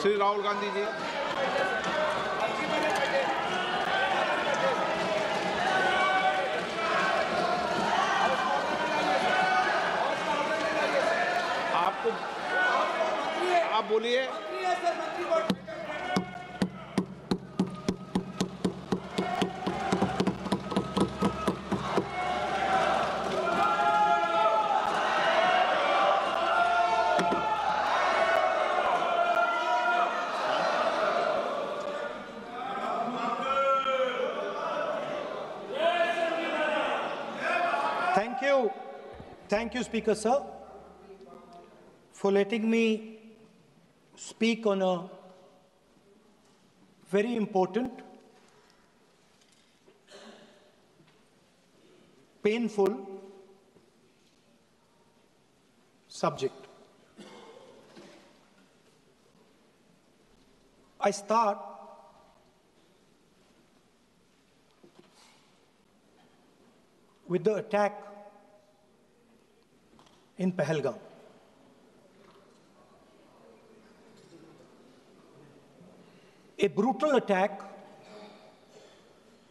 श्री राहुल गांधी जी। आपको आप बोलिए। Thank you, Speaker Sir, for letting me speak on a very important, painful subject. I start with the attack in Pahalgam. A brutal attack,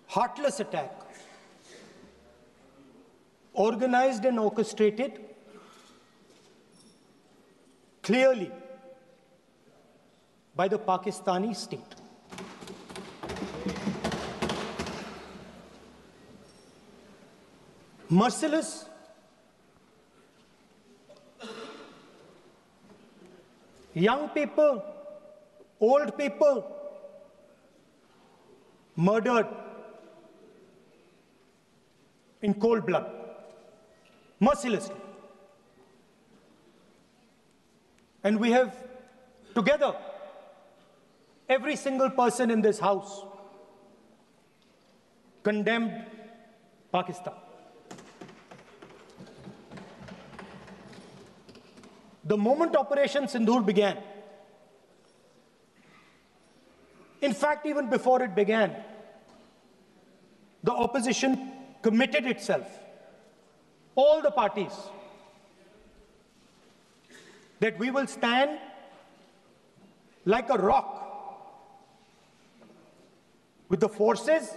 heartless attack, organized and orchestrated clearly by the Pakistani state. Merciless, young people, old people murdered in cold blood, mercilessly. And we have together, every single person in this house, condemned Pakistan. The moment Operation Sindoor began, in fact, even before it began, the opposition committed itself, all the parties, that we will stand like a rock with the forces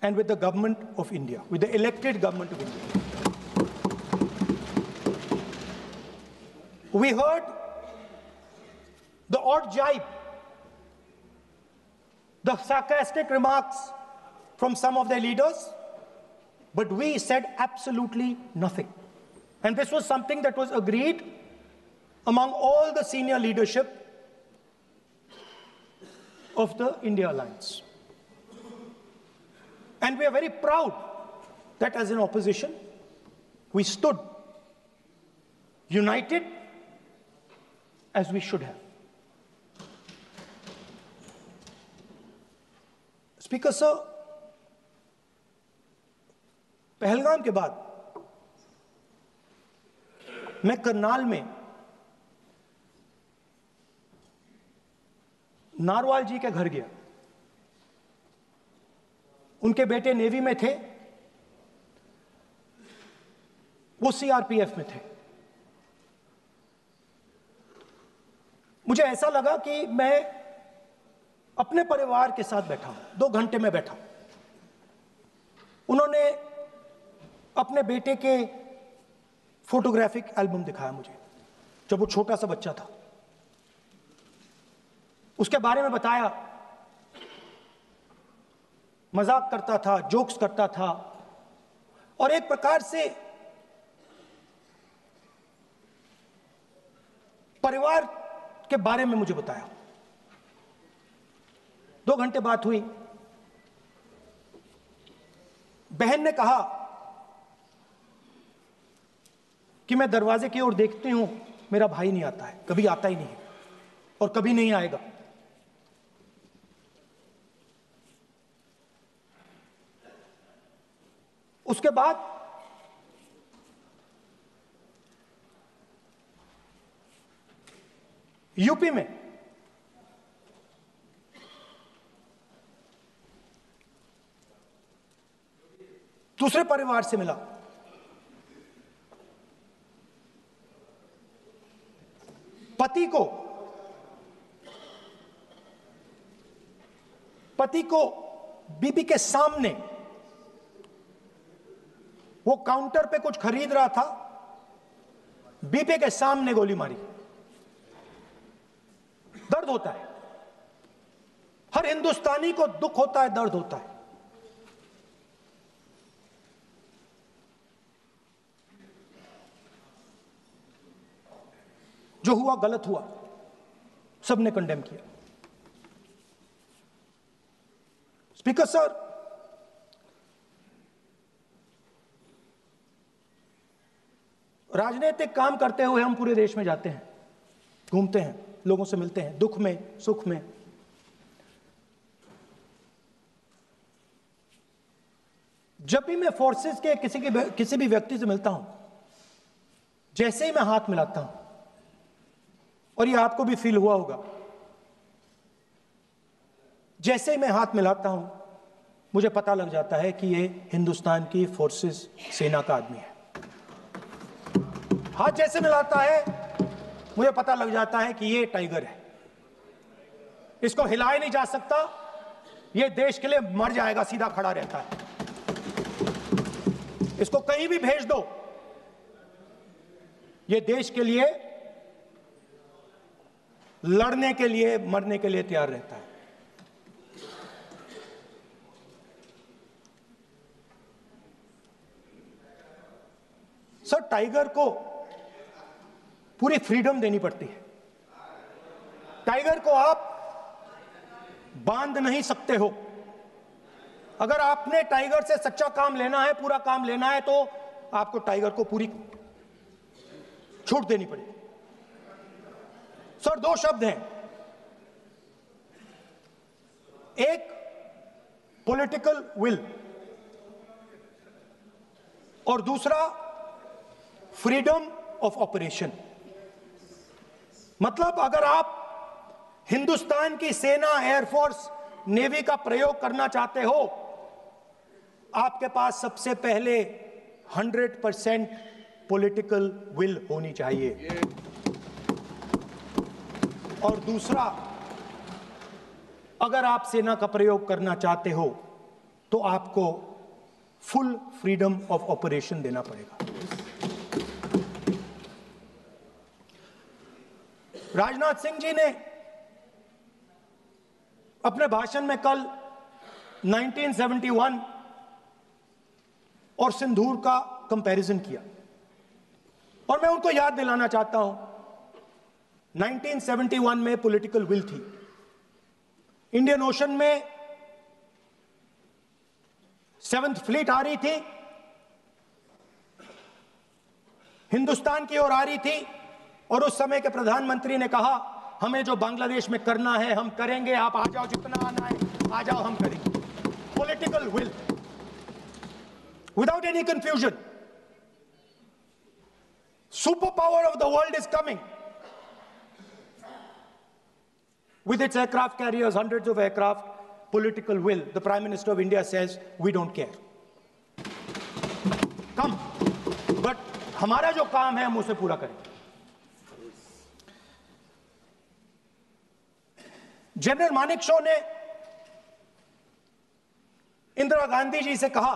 and with the government of India, with the elected government of India. We heard the odd jibe, the sarcastic remarks from some of their leaders, but we said absolutely nothing. And this was something that was agreed among all the senior leadership of the India Alliance. And we are very proud that as an opposition, we stood united as we should have. Speaker Sir, Pahalgam के बाद मैं करनाल में narwhal जी के घर गया। उनके बेटे navy में थे, वो सीआरपीएफ में थे। मुझे ऐसा लगा कि मैं अपने परिवार के साथ बैठा हूं, 2 घंटे में बैठा। उन्होंने अपने बेटे के फोटोग्राफिक एल्बम दिखाया मुझे, जब वो छोटा सा बच्चा था। उसके बारे में बताया, मजाक करता था, जोक्स करता था, और एक प्रकार से परिवार के बारे में मुझे बताया। 2 घंटे बात हुई। बहन ने कहा कि मैं दरवाजे की ओर देखती हूं, मेरा भाई नहीं आता है, कभी आता ही नहीं है और कभी नहीं आएगा। उसके बाद यूपी में दूसरे परिवार से मिला। पति को पति को बीबी के सामने, वो काउंटर पे कुछ खरीद रहा था, बीबी के सामने गोली मारी। दर्द होता है, हर हिंदुस्तानी को दुख होता है, दर्द होता है। जो हुआ गलत हुआ, सबने कंडेम किया। स्पीकर सर, राजनीतिक काम करते हुए हम पूरे देश में जाते हैं, घूमते हैं, लोगों से मिलते हैं, दुख में सुख में। जब भी मैं फोर्सेस के किसी भी व्यक्ति से मिलता हूं, जैसे ही मैं हाथ मिलाता हूं, और ये आपको भी फील हुआ होगा, जैसे ही मैं हाथ मिलाता हूं मुझे पता लग जाता है कि ये हिंदुस्तान की फोर्सेस सेना का आदमी है। हाथ जैसे मिलाता है मुझे पता लग जाता है कि ये टाइगर है, इसको हिलाया नहीं जा सकता, ये देश के लिए मर जाएगा, सीधा खड़ा रहता है। इसको कहीं भी भेज दो, ये देश के लिए लड़ने के लिए, मरने के लिए तैयार रहता है। सर, टाइगर को पूरी फ्रीडम देनी पड़ती है। टाइगर को आप बांध नहीं सकते हो। अगर आपने टाइगर से सच्चा काम लेना है, पूरा काम लेना है, तो आपको टाइगर को पूरी छूट देनी पड़ेगी। सर, दो शब्द हैं, एक पॉलिटिकल विल और दूसरा फ्रीडम ऑफ ऑपरेशन। मतलब अगर आप हिंदुस्तान की सेना, एयरफोर्स, नेवी का प्रयोग करना चाहते हो, आपके पास सबसे पहले 100% पॉलिटिकल विल होनी चाहिए, और दूसरा, अगर आप सेना का प्रयोग करना चाहते हो तो आपको फुल फ्रीडम ऑफ ऑपरेशन देना पड़ेगा। राजनाथ सिंह जी ने अपने भाषण में कल 1971 और सिंदूर का कंपैरिजन किया, और मैं उनको याद दिलाना चाहता हूं, 1971 में पॉलिटिकल विल थी। इंडियन ओशन में 7th फ्लीट आ रही थी, हिंदुस्तान की ओर आ रही थी, और उस समय के प्रधानमंत्री ने कहा, हमें जो बांग्लादेश में करना है हम करेंगे, आप आ जाओ, जितना आना है आ जाओ, हम करेंगे। Political will, without any confusion. Super power of the world is coming with its aircraft carriers, hundreds of aircraft, political will. The Prime Minister of India says, we don't care. Come. But हमारा जो काम है हम उसे पूरा करेंगे। General Manekshaw ने इंदिरा गांधी जी से कहा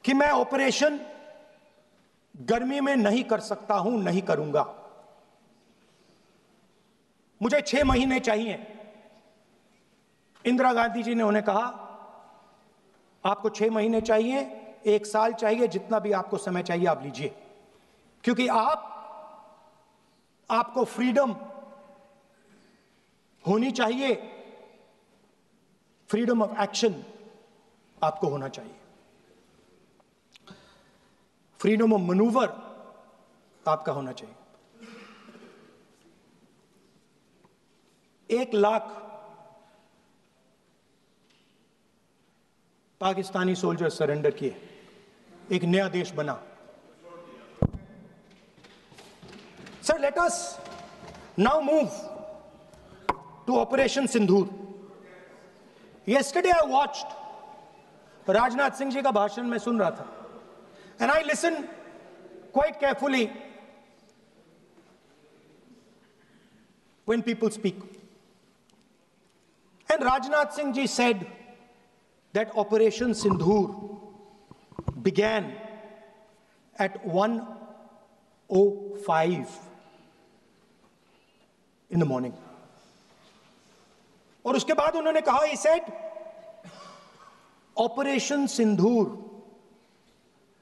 कि मैं ऑपरेशन गर्मी में नहीं कर सकता हूं, नहीं करूंगा, मुझे 6 महीने चाहिए। इंदिरा गांधी जी ने उन्हें कहा, आपको 6 महीने चाहिए, 1 साल चाहिए, जितना भी आपको समय चाहिए आप लीजिए, क्योंकि आपको फ्रीडम होनी चाहिए, फ्रीडम ऑफ एक्शन आपको होना चाहिए, फ्रीडम ऑफ मैनूवर आपका होना चाहिए। 1 लाख पाकिस्तानी सोल्जर सरेंडर किए, एक नया देश बना। Sir, let us now move to operation Sindoor. Yesterday I watched Rajnath Singh ji का भाषण मैं सुन रहा था, and I listened quite carefully when people speak. Rajnath Singh ji said that Operation Sindhur began at 1:05 in the morning. और उसके बाद उन्होंने कहा, he said, Operation Sindhur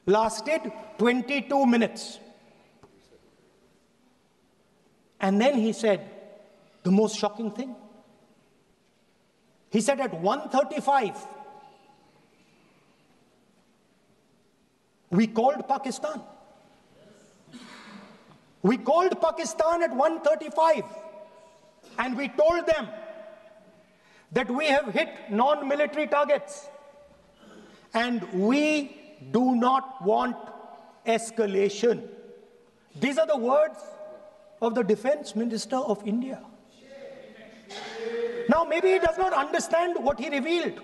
lasted 22 minutes. And then he said the most shocking thing. He said at 1:35, we called Pakistan. We called Pakistan at 1:35 and we told them that we have hit non-military targets and we do not want escalation. These are the words of the Defense Minister of India. Now, maybe he does not understand what he revealed.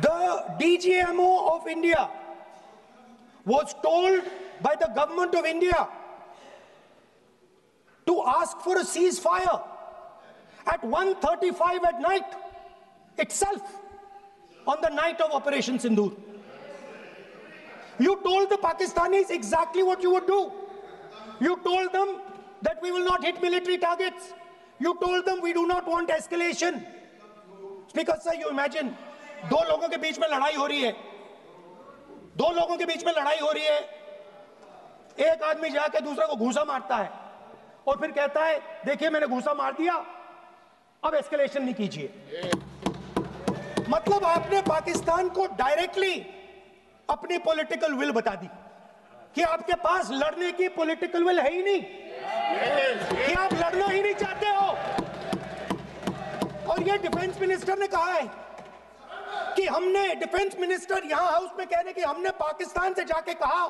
The DGMO of India was told by the government of India to ask for a ceasefire at 1:35 at night itself, on the night of Operation Sindhur. You told the Pakistanis exactly what you would do. You told them that we will not hit military targets. You told them we do not want escalation. Speaker sir, you imagine, दो लोगों के बीच में लड़ाई हो रही है, दो लोगों के बीच में लड़ाई हो रही है, एक आदमी जाके दूसरे को घूंसा मारता है और फिर कहता है देखिए मैंने घूंसा मार दिया, अब एस्केलेशन नहीं कीजिए. मतलब आपने पाकिस्तान को डायरेक्टली अपनी पॉलिटिकल विल बता दी कि आपके पास लड़ने की पॉलिटिकल विल है ही नहीं, कि आप लड़ना ही नहीं चाहते हो. और ये डिफेंस मिनिस्टर ने कहा है कि हमने, डिफेंस मिनिस्टर यहां हाउस में कह रहे कि हमने पाकिस्तान से जाके कहा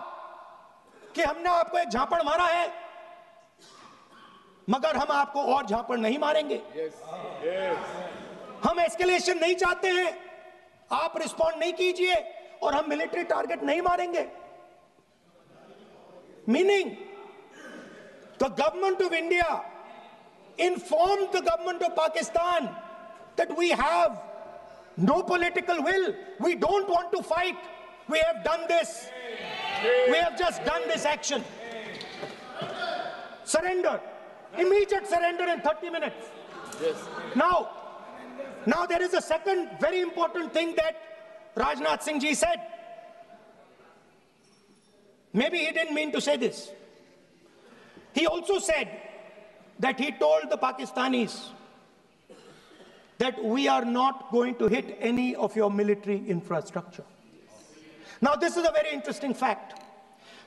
कि हमने आपको एक झापड़ मारा है मगर हम आपको और झापड़ नहीं मारेंगे. हम एस्केलेशन नहीं चाहते हैं, आप रिस्पॉन्ड नहीं कीजिए और हम मिलिट्री टारगेट नहीं मारेंगे. Meaning the government of India informed the government of Pakistan that we have no political will, we don't want to fight, we have done this, we have just done this action. Surrender, immediate surrender in 30 minutes. Yes. Now there is a second very important thing that Rajnath Singh ji said. Maybe he didn't mean to say this. He also said that he told the Pakistanis that we are not going to hit any of your military infrastructure. Now this is a very interesting fact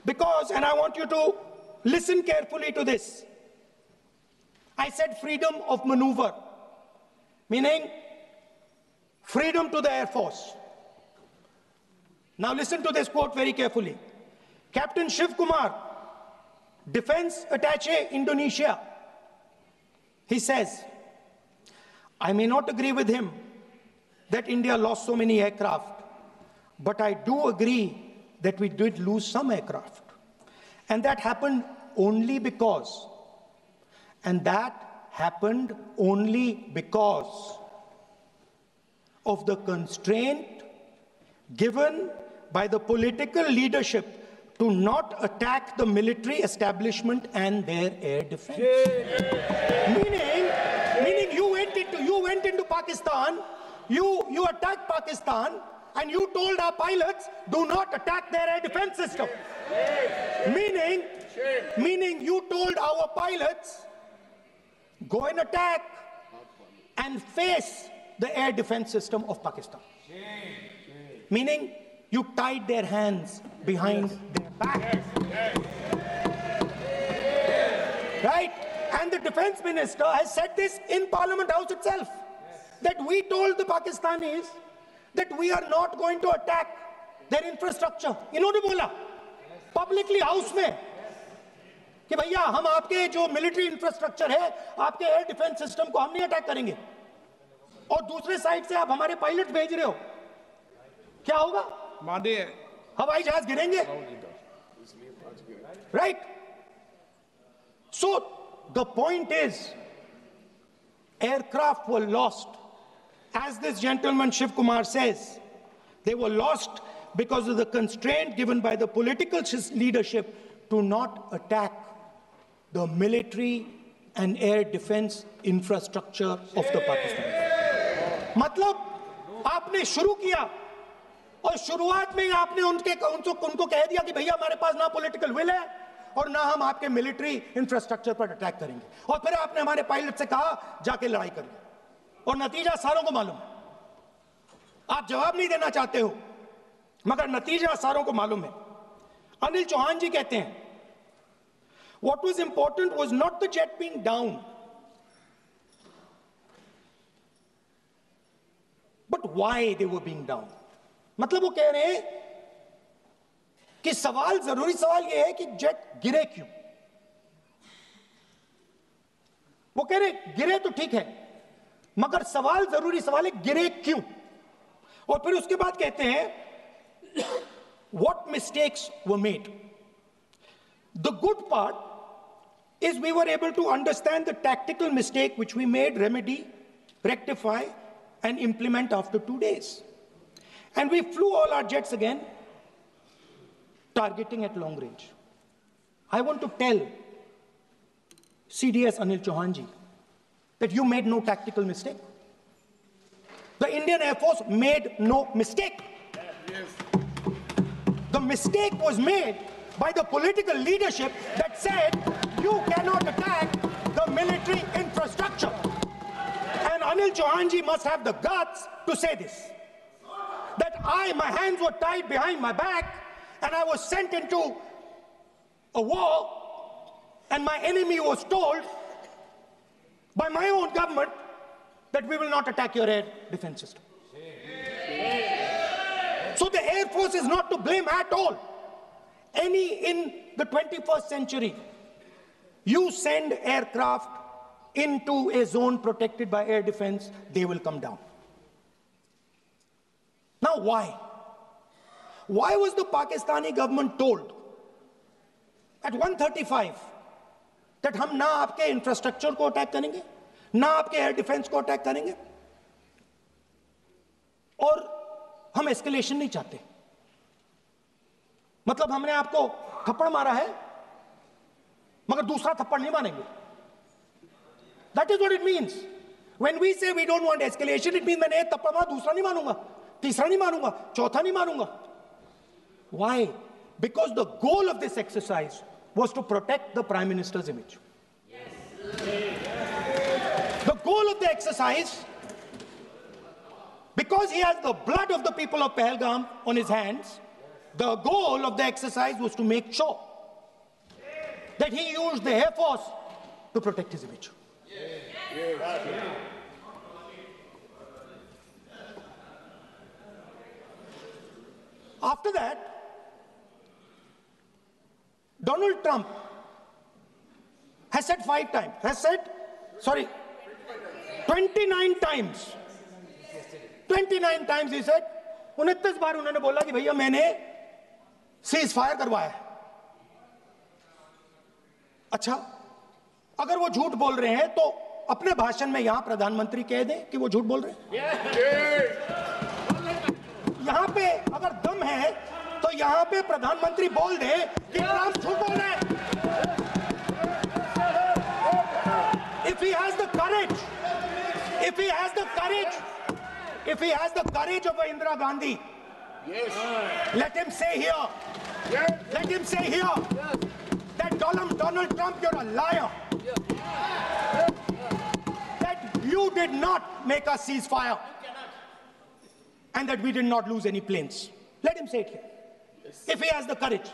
because, and I want you to listen carefully to this. I said freedom of maneuver, meaning freedom to the Air Force. Now listen to this quote very carefully. Captain Shiv Kumar, Defense Attaché, Indonesia, he says, I may not agree with him that India lost so many aircraft, but I do agree that we did lose some aircraft. And that happened only because, of the constraint given by the political leadership to not attack the military establishment and their air defense. Meaning you went into Pakistan, you attacked Pakistan, and you told our pilots, do not attack their air defense system. Meaning you told our pilots, go and attack and face the air defense system of Pakistan. Meaning you tied their hands behind their back. Right? And the defense minister has said this in Parliament House itself, that we told the Pakistanis that we are not going to attack their infrastructure. इन्होंने बोला publicly house में कि भैया हम आपके जो military infrastructure है, आपके air defense system को हम नहीं attack करेंगे. और दूसरे साइड से आप हमारे पायलट भेज रहे हो, क्या होगा? मानिए हवाई जहाज गिरेंगे. Right? So the point is, aircraft were lost. As this gentleman Shiv Kumar says, they were lost because of the constraint given by the political leadership to not attack the military and air defense infrastructure of the Pakistan. मतलब आपने शुरू किया और शुरुआत में ही आपने उनको कह दिया कि भैया हमारे पास ना पॉलिटिकल विल है और ना हम आपके मिलिट्री इंफ्रास्ट्रक्चर पर अटैक करेंगे, और फिर आपने हमारे पायलट से कहा जाके लड़ाई करिए, और नतीजा सारों को मालूम है। आप जवाब नहीं देना चाहते हो, मगर नतीजा सारों को मालूम है। अनिल चौहान जी कहते हैं, what was important was not the jet being down, but why they were being down. मतलब वो कह रहे हैं कि जरूरी सवाल ये है कि जेट गिरे क्यों। वो कह रहे गिरे तो ठीक है, मगर जरूरी सवाल है गिरे क्यों। और फिर उसके बाद कहते हैं what mistakes were made. The good part is we were able to understand the tactical mistake which we made, remedy, rectify, and implement after 2 days. And we flew all our jets again, targeting at long range. I want to tell CDS Anil Chauhan ji that you made no tactical mistake. The Indian Air Force made no mistake. The mistake was made by the political leadership that said you cannot attack the military infrastructure. And Anil Chauhan ji must have the guts to say this, that my hands were tied behind my back and I was sent into a war, and my enemy was told by my own government that we will not attack your air defense system. So the Air Force is not to blame at all. In the 21st century, you send aircraft into a zone protected by air defense, they will come down. Now why? Why was the Pakistani government told at 1:35 that हम ना आपके infrastructure को attack करेंगे, ना आपके air defence को attack करेंगे, और हम एस्केलेशन नहीं चाहते? मतलब हमने आपको थप्पड़ मारा है मगर दूसरा थप्पड़ नहीं मारेंगे. That is what it means. When we say we don't want escalation, it means मैंने एक थप्पड़ मारा, दूसरा नहीं मारूंगा, तीसरा नहीं मारूंगा, चौथा नहीं मारूंगा. Why? Because the goal of this exercise was to protect the Prime Minister's image. The goal of the exercise, because he has the blood of the people of Pahalgam on his hands, the goal of the exercise was to make sure that he used the Air Force to protect his image. After that, Donald Trump has said 29 times. 29 times he said, 29 बार उन्होंने बोला कि भैया मैंने cease fire करवाया है. अच्छा, अगर वो झूठ बोल रहे हैं तो अपने भाषण में यहां प्रधानमंत्री कह दें कि वो झूठ बोल रहे हैं. यहां पे अगर दम है तो यहां पे प्रधानमंत्री बोल दे कि ट्रंप झूठ बोल रहे हैं. If he has the courage, if he has the courage of Indira Gandhi, let him say here, that Donald Trump, you're a liar. That you did not make us ceasefire, and that we did not lose any planes. Let him say it here. If he has the courage.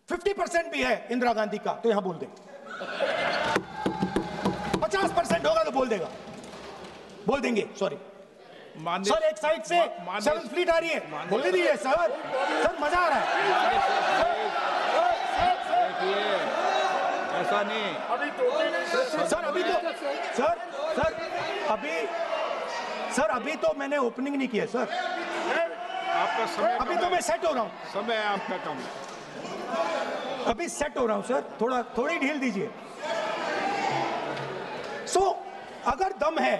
50% भी है इंदिरा गांधी का तो यहां बोल दे. 50% होगा तो बोल देंगे. सॉरी सर, एक साइड से 7th फ्लीट आ रही है, बोलने दीजिए सर. मजा आ रहा है. ऐसा नहीं सर अभी तो मैंने ओपनिंग नहीं किया सर. आपका समय अभी तो मैं सेट हो रहा हूं. समय आपका कम. अभी सेट हो रहा हूं सर, थोड़ी ढील दीजिए। अगर दम है,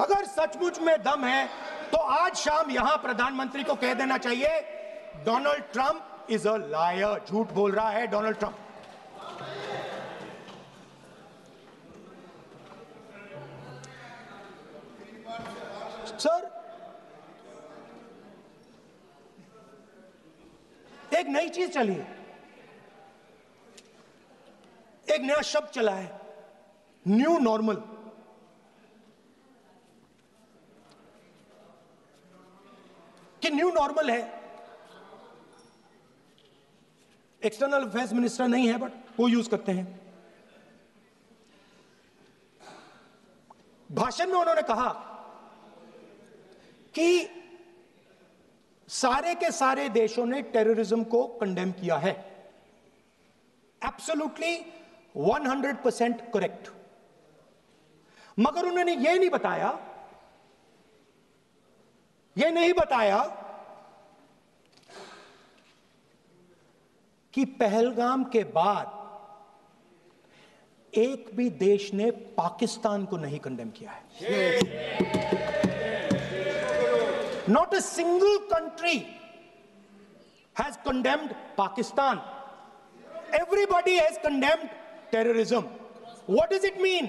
अगर सचमुच में दम है, तो आज शाम यहां प्रधानमंत्री को कह देना चाहिए, Donald Trump is a liar, झूठ बोल रहा है डोनाल्ड ट्रंप। सर, एक नई चीज चली है, एक नया शब्द चला है, न्यू नॉर्मल। कि न्यू नॉर्मल है, एक्सटर्नल अफेयर्स मिनिस्टर नहीं है बट वो यूज करते हैं। भाषण में उन्होंने कहा कि सारे के सारे देशों ने टेररिज्म को कंडेम किया है। Absolutely 100% correct. मगर उन्होंने यह नहीं बताया कि पहलगाम के बाद एक भी देश ने पाकिस्तान को नहीं कंडेम किया है। Not a single country has condemned Pakistan. Everybody has condemned terrorism. What does it mean?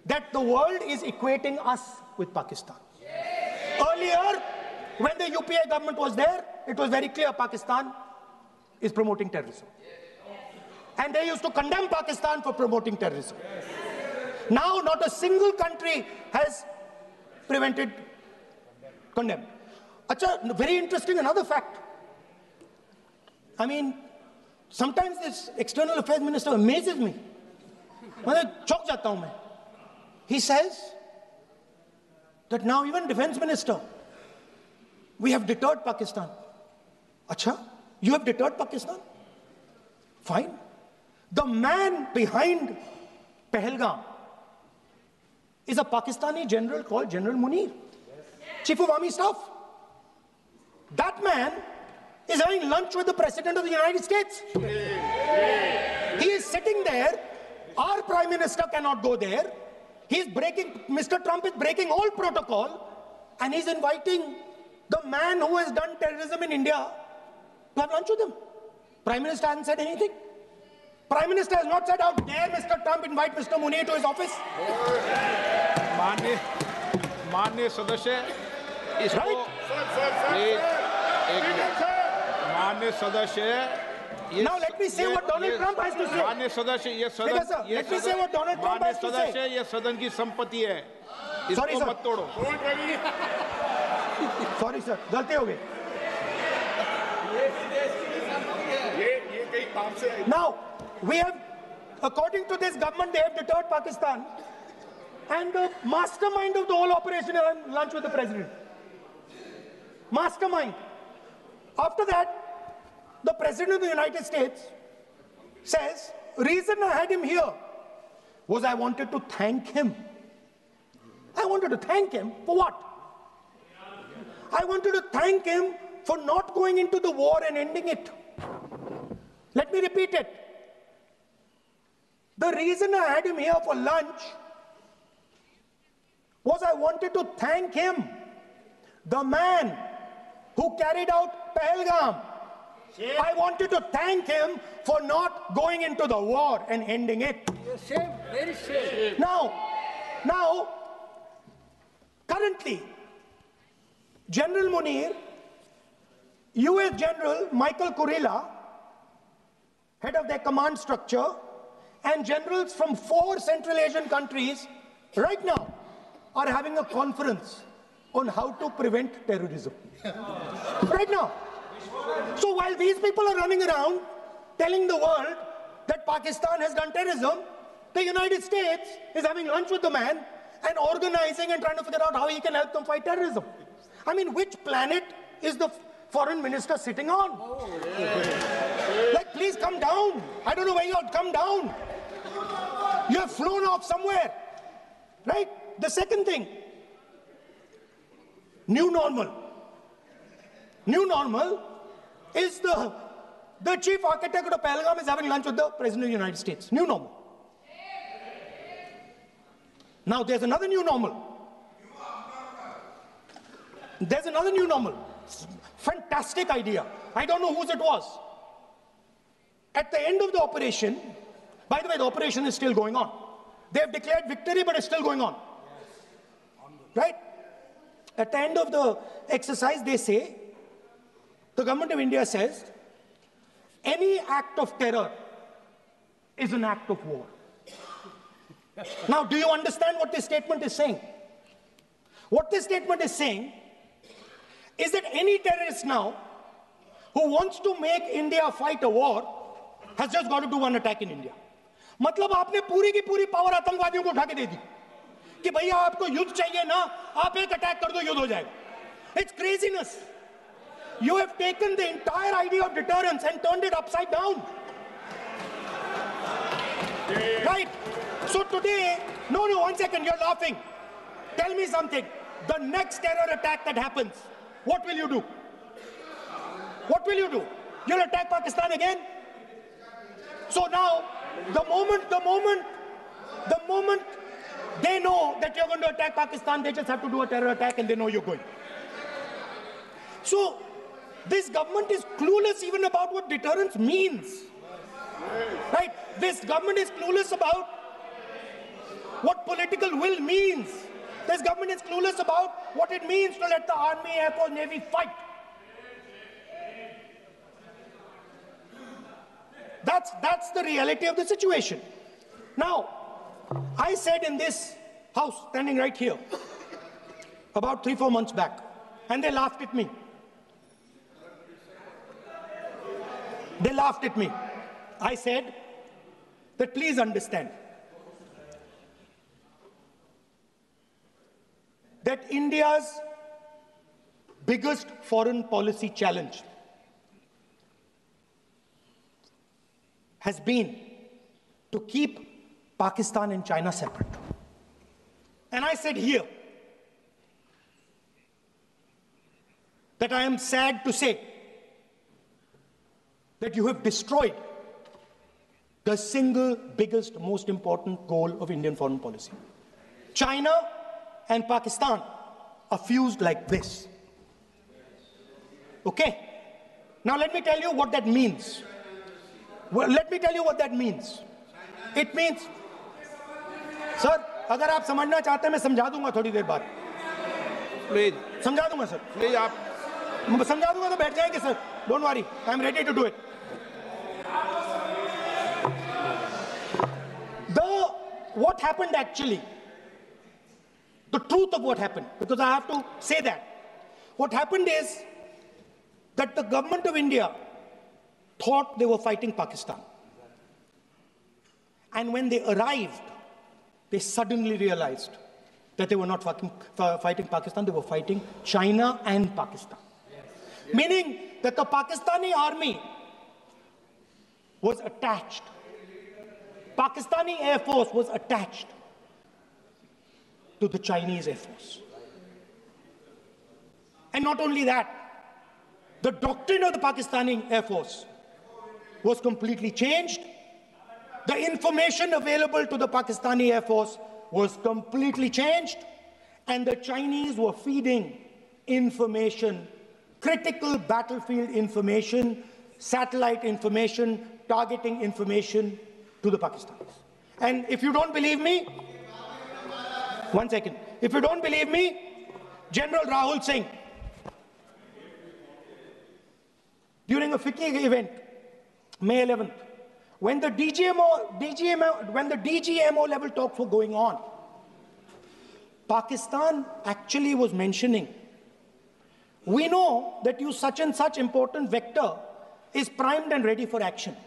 That the world is equating us with Pakistan. Earlier, when the UPA government was there, it was very clear Pakistan is promoting terrorism. And they used to condemn Pakistan for promoting terrorism. Now, not a single country has condemned. Acha, very interesting, another fact. I mean, sometimes this external affairs minister amazes me. चौंक जाता हूं मैं. He says that now even defense minister, we have deterred Pakistan. Acha, you have deterred Pakistan? Fine. The man behind Pahalgam is a Pakistani general called General Munir, Chief of Army Staff. That man is having lunch with the President of the United States. He is sitting there. Our Prime Minister cannot go there. Mr. Trump is breaking all protocol, and he's inviting the man who has done terrorism in India to have lunch with him. Prime Minister hasn't said anything. Prime Minister has not said, how dare Mr. Trump invite Mr. Munir to his office? माननीय सदस्य, इसको माननीय सदस्य, now let me say what Donald Trump has to say. माननीय सदस्य, ये सदन, let me say what Donald Trump has to say. सदस्य, ये सदन की संपत्ति है, Sorry, इसको sir. मत तोड़ो. Sorry sir, गलती हो गई. Now we have, according to this government, they have deterred Pakistan, and the mastermind of the whole operation is on lunch with the president. Mastermind. After that, the President of the United States says, reason I had him here was I wanted to thank him. I wanted to thank him for what? I wanted to thank him for not going into the war and ending it. Let me repeat it. The reason I had him here for lunch was I wanted to thank him, the man who carried out Pahalgam. I wanted to thank him for not going into the war and ending it. Shame, very shame. Now, currently, General Munir, US General Michael Kurilla, head of their command structure, and generals from 4 Central Asian countries right now are having a conference on how to prevent terrorism. Right now. So while these people are running around telling the world that Pakistan has done terrorism, the United States is having lunch with the man and organizing and trying to figure out how he can help them fight terrorism. I mean, which planet is the foreign minister sitting on? Like, please come down. I don't know where you are. Come down. You have flown off somewhere. Right? The second thing, new normal. New normal is the the chief architect of Pahalgam is having lunch with the President of the United States. New normal. Now there's another new normal. There's another new normal. Fantastic idea. I don't know whose it was. At the end of the operation, by the way, the operation is still going on. They have declared victory, but it's still going on. Right? At the end of the exercise, they say, the government of India says, any act of terror is an act of war. Now, do you understand what this statement is saying? What this statement is saying is that any terrorist now who wants to make India fight a war has just got to do one attack in India. मतलब आपने पूरी की पूरी power आतंकवादियों को उठा के दे दी कि भैया आपको युद्ध चाहिए ना, आप एक अटैक कर दो, युद्ध हो जाएगा. It's craziness. You have taken the entire idea of deterrence and turned it upside down. Right? So today, no, one second, you're laughing. Tell me something. The next terror attack that happens, what will you do? What will you do? You'll attack Pakistan again? So now, the moment they know that you're going to attack Pakistan, they just have to do a terror attack and they know you're going. So, this government is clueless even about what deterrence means. Right? This government is clueless about what political will means. This government is clueless about what it means to let the Army, Air Force, Navy fight. That's the reality of the situation. Now, I said in this house, standing right here, about 3-4 months back, and they laughed at me. They laughed at me. I said that please understand that India's biggest foreign policy challenge has been to keep Pakistan and China separate. And I said here that I am sad to say that you have destroyed the single biggest, most important goal of Indian foreign policy. China and Pakistan are fused like this. Okay? Now let me tell you what that means. Well, let me tell you what that means. It means, sir, अगर आप समझना चाहते हैं मैं समझा दूंगा थोड़ी देर बाद. Please. समझा दूंगा सर. Please, आप समझा दूंगा तो बैठ जाएंगे sir. Don't worry, I am ready to do it. What happened actually, the truth of what happened, because I have to say that. What happened is that the government of India thought they were fighting Pakistan. And when they arrived, they suddenly realized that they were not fighting Pakistan, they were fighting China and Pakistan. Yes. Meaning that the Pakistani army was attached. Pakistani Air Force was attached to the Chinese Air Force. And not only that, the doctrine of the Pakistani Air Force was completely changed. The information available to the Pakistani Air Force was completely changed. And the Chinese were feeding information, critical battlefield information, satellite information, targeting information to the Pakistanis. And if you don't believe me, one second. If you don't believe me, General Rahul Singh, during a FICCI event, May 11th, when the DGMO level talks were going on, Pakistan actually was mentioning, we know that you such and such important vector is primed and ready for action.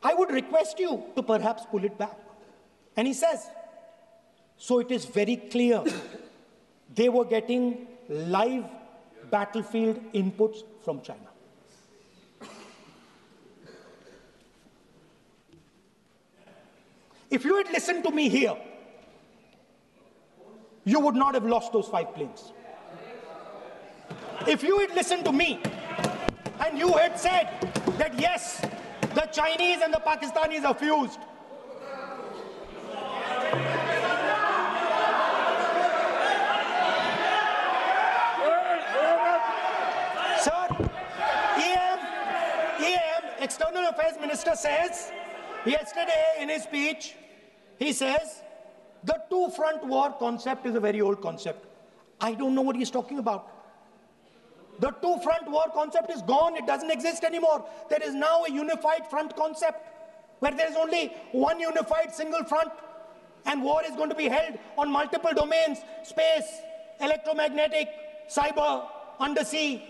I would request you to perhaps pull it back. And he says, so it is very clear they were getting live battlefield inputs from China. If you had listened to me here, you would not have lost those 5 planes. If you had listened to me And you had said that yes, the Chinese and the Pakistanis are fused. Sir, EM, External Affairs Minister says, yesterday in his speech, he says, the two-front war concept is a very old concept. I don't know what he's talking about. The two-front war concept is gone. It doesn't exist anymore. There is now a unified front concept where there is only one unified single front, and war is going to be held on multiple domains: space, electromagnetic, cyber, undersea,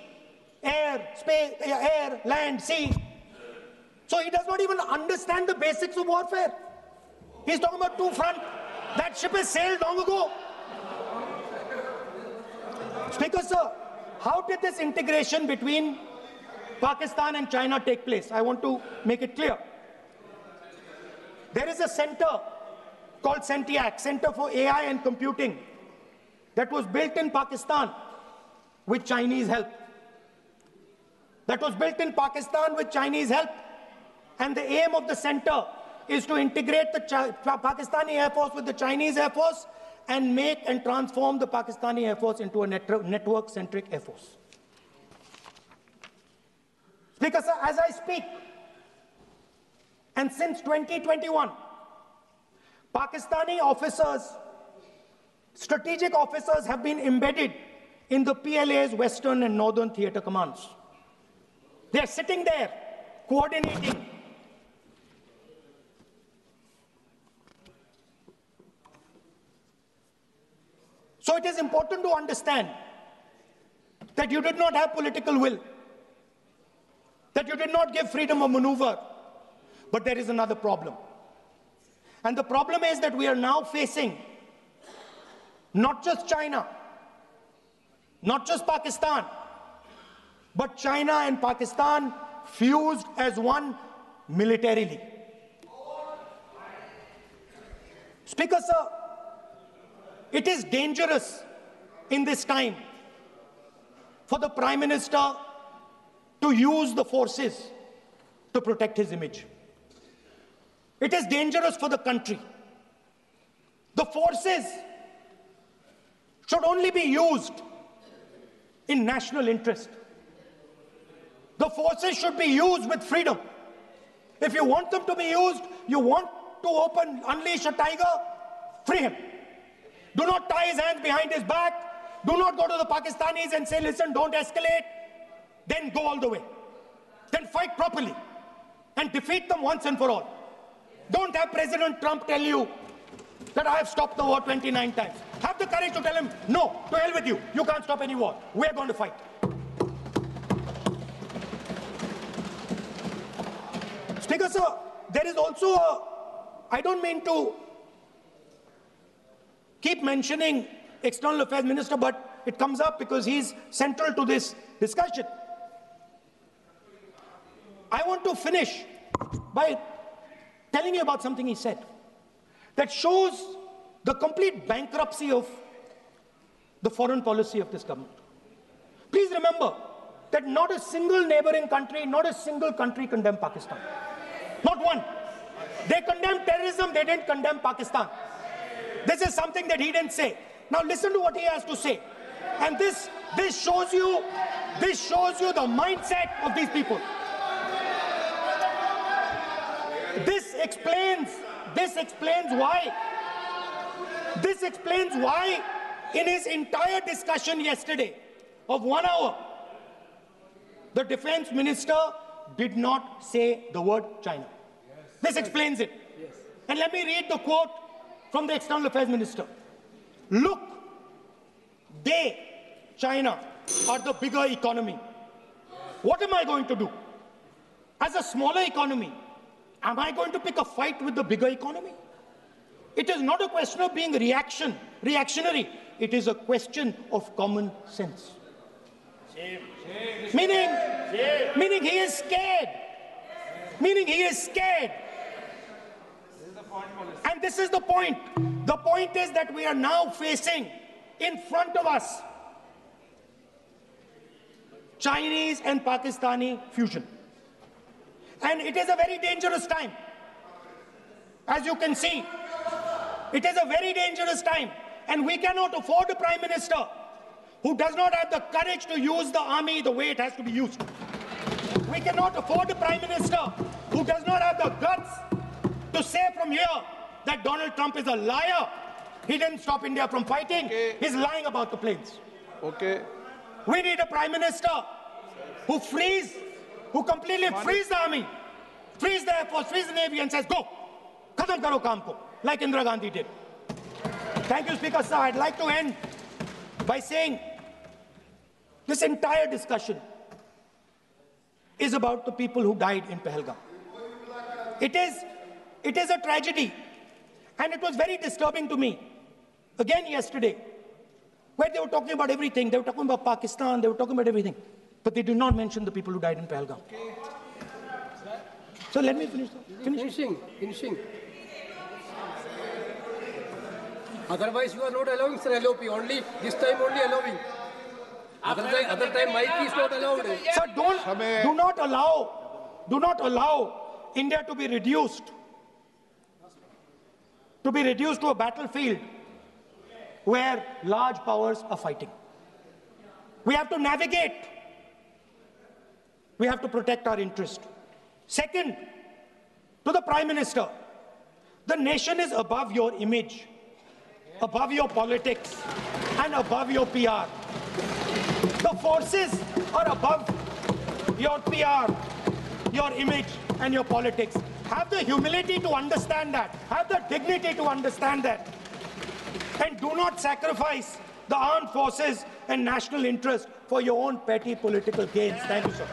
air, space, air, land, sea. So he does not even understand the basics of warfare. He's talking about two-front. That ship has sailed long ago. Speaker, sir, how did this integration between Pakistan and China take place? I want to make it clear. There is a center called CENTIAC, Center for AI and Computing, that was built in Pakistan with Chinese help. That was built in Pakistan with Chinese help. And the aim of the center is to integrate the Pakistani Air Force with the Chinese Air Force and make and transform the Pakistani Air Force into a network-centric Air Force. Speaker, sir, as I speak, and since 2021, Pakistani officers, strategic officers, have been embedded in the PLA's Western and Northern Theatre Commands. They are sitting there, coordinating. So it is important to understand that you did not have political will, that you did not give freedom of maneuver. But there is another problem. And the problem is that we are now facing not just China, not just Pakistan, but China and Pakistan fused as one militarily. Speaker, sir, it is dangerous in this time for the Prime Minister to use the forces to protect his image. It is dangerous for the country. The forces should only be used in national interest. The forces should be used with freedom. If you want them to be used, you want to unleash a tiger, free him. Do not tie his hands behind his back. Do not go to the Pakistanis and say, listen, don't escalate. Then go all the way. Then fight properly and defeat them once and for all. Don't have President Trump tell you that I have stopped the war 29 times. Have the courage to tell him, no, to hell with you. You can't stop any war. We're going to fight. Speaker, sir, there is also I don't mean to keep mentioning External Affairs Minister, but it comes up because he's central to this discussion. I want to finish by telling you about something he said that shows the complete bankruptcy of the foreign policy of this government. Please remember that not a single neighboring country, not a single country condemned Pakistan. Not one. They condemned terrorism, they didn't condemn Pakistan. This is something that he didn't say. Now listen to what he has to say. And this shows you the mindset of these people. This explains why in his entire discussion yesterday of 1 hour, the defense minister did not say the word China. This explains it. And let me read the quote from the External Affairs Minister. Look, China, are the bigger economy. What am I going to do? As a smaller economy, am I going to pick a fight with the bigger economy? It is not a question of being reactionary. It is a question of common sense. Meaning he is scared. And this is the point. The point is that we are now facing in front of us Chinese and Pakistani fusion. And it is a very dangerous time. As you can see, it is a very dangerous time. And we cannot afford a Prime Minister who does not have the courage to use the army the way it has to be used. We cannot afford a Prime Minister who does not have the guts to say from here that Donald Trump is a liar. He didn't stop India from fighting. Okay. He's lying about the planes. Okay. We need a Prime Minister who completely frees the army, frees the Air Force, frees the Navy and says, go, khatam karo kaam ko, like Indira Gandhi did. Thank you, Speaker, sir. I'd like to end by saying this entire discussion is about the people who died in Pahalgam. It is a tragedy, and it was very disturbing to me, again yesterday, where they were talking about everything. They were talking about Pakistan, they were talking about everything, but they did not mention the people who died in Pahalgam. So let me finish. Finishing. Otherwise, you are not allowing, sir, LOP. Only this time, only allowing. Other time, mic is not allowed. Sir, do not allow India to be reduced to a battlefield where large powers are fighting. We have to navigate. We have to protect our interest. Second, to the Prime Minister, the nation is above your image, above your politics, and above your PR. The forces are above your PR, your image, and your politics. Have the humility to understand that. Have the dignity to understand that. And do not sacrifice the armed forces and national interest for your own petty political gains. Thank you, sir.